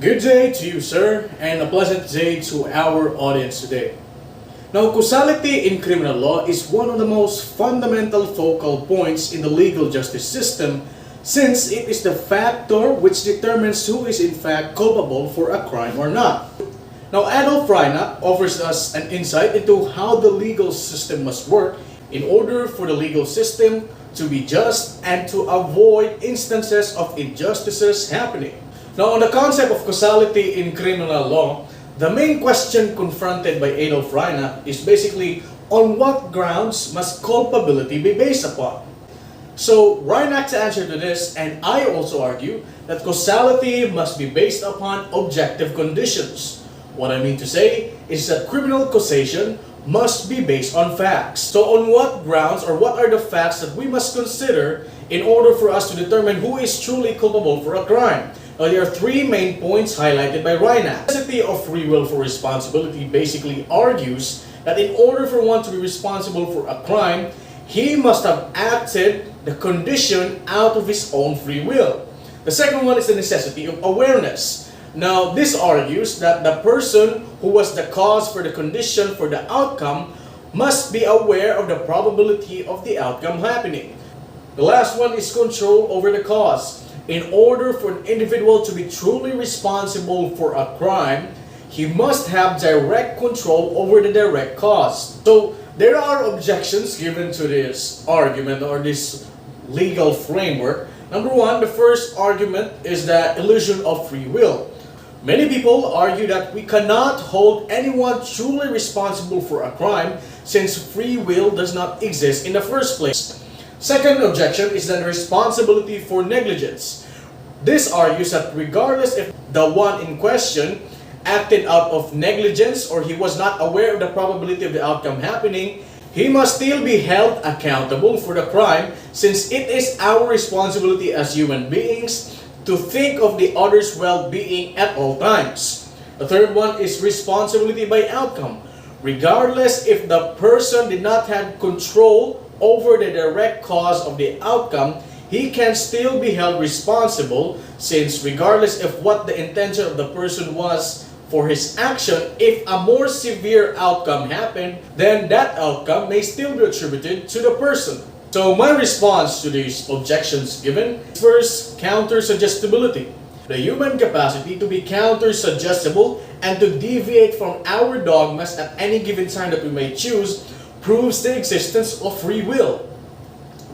Good day to you, sir, and a pleasant day to our audience today. Now, causality in criminal law is one of the most fundamental focal points in the legal justice system since it is the factor which determines who is in fact culpable for a crime or not. Now, Adolf Reiner offers us an insight into how the legal system must work in order for the legal system to be just and to avoid instances of injustices happening. Now, on the concept of causality in criminal law, the main question confronted by Adolf Reiner is basically on what grounds must culpability be based upon? So, Reinach's answer to this, and I also argue, that causality must be based upon objective conditions. What I mean to say is that criminal causation must be based on facts. So on what grounds or what are the facts that we must consider in order for us to determine who is truly culpable for a crime? Now, there are three main points highlighted by Reinach. The necessity of free will for responsibility basically argues that in order for one to be responsible for a crime, he must have acted the condition out of his own free will. The second one is the necessity of awareness. Now, this argues that the person who was the cause for the condition for the outcome must be aware of the probability of the outcome happening. The last one is control over the cause. In order for an individual to be truly responsible for a crime, he must have direct control over the direct cause. So, there are objections given to this argument or this legal framework. Number one, the first argument is the illusion of free will. Many people argue that we cannot hold anyone truly responsible for a crime since free will does not exist in the first place. Second objection is the responsibility for negligence. This argues that regardless if the one in question acted out of negligence or he was not aware of the probability of the outcome happening, he must still be held accountable for the crime since it is our responsibility as human beings to think of the other's well-being at all times. The third one is responsibility by outcome. Regardless if the person did not have control over the direct cause of the outcome, he can still be held responsible since regardless of what the intention of the person was for his action, if a more severe outcome happened, then that outcome may still be attributed to the person. So my response to these objections given is first, counter-suggestibility. The human capacity to be counter-suggestible and to deviate from our dogmas at any given time that we may choose proves the existence of free will.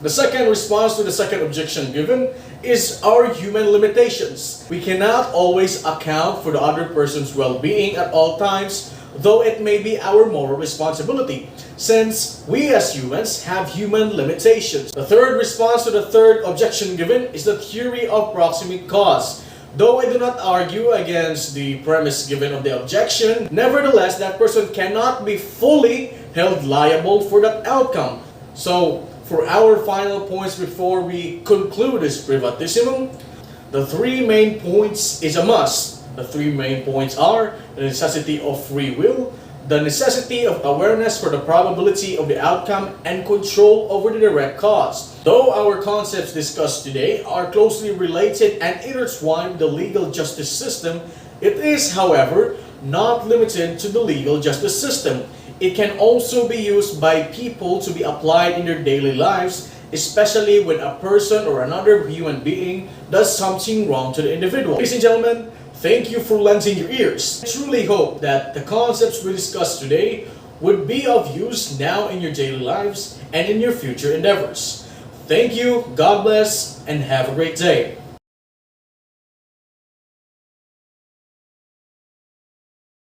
The second response to the second objection given is our human limitations. We cannot always account for the other person's well-being at all times, though it may be our moral responsibility, since we as humans have human limitations. The third response to the third objection given is the theory of proximate cause. Though I do not argue against the premise given of the objection, nevertheless, that person cannot be fully held liable for that outcome. So, for our final points before we conclude this Privatisimum, the three main points is a must. The three main points are the necessity of free will, the necessity of awareness for the probability of the outcome, and control over the direct cause. Though our concepts discussed today are closely related and intertwined with the legal justice system, it is, however, not limited to the legal justice system. It can also be used by people to be applied in their daily lives, especially when a person or another human being does something wrong to the individual. Ladies and gentlemen, thank you for lending your ears. I truly hope that the concepts we discussed today would be of use now in your daily lives and in your future endeavors. Thank you, God bless, and have a great day.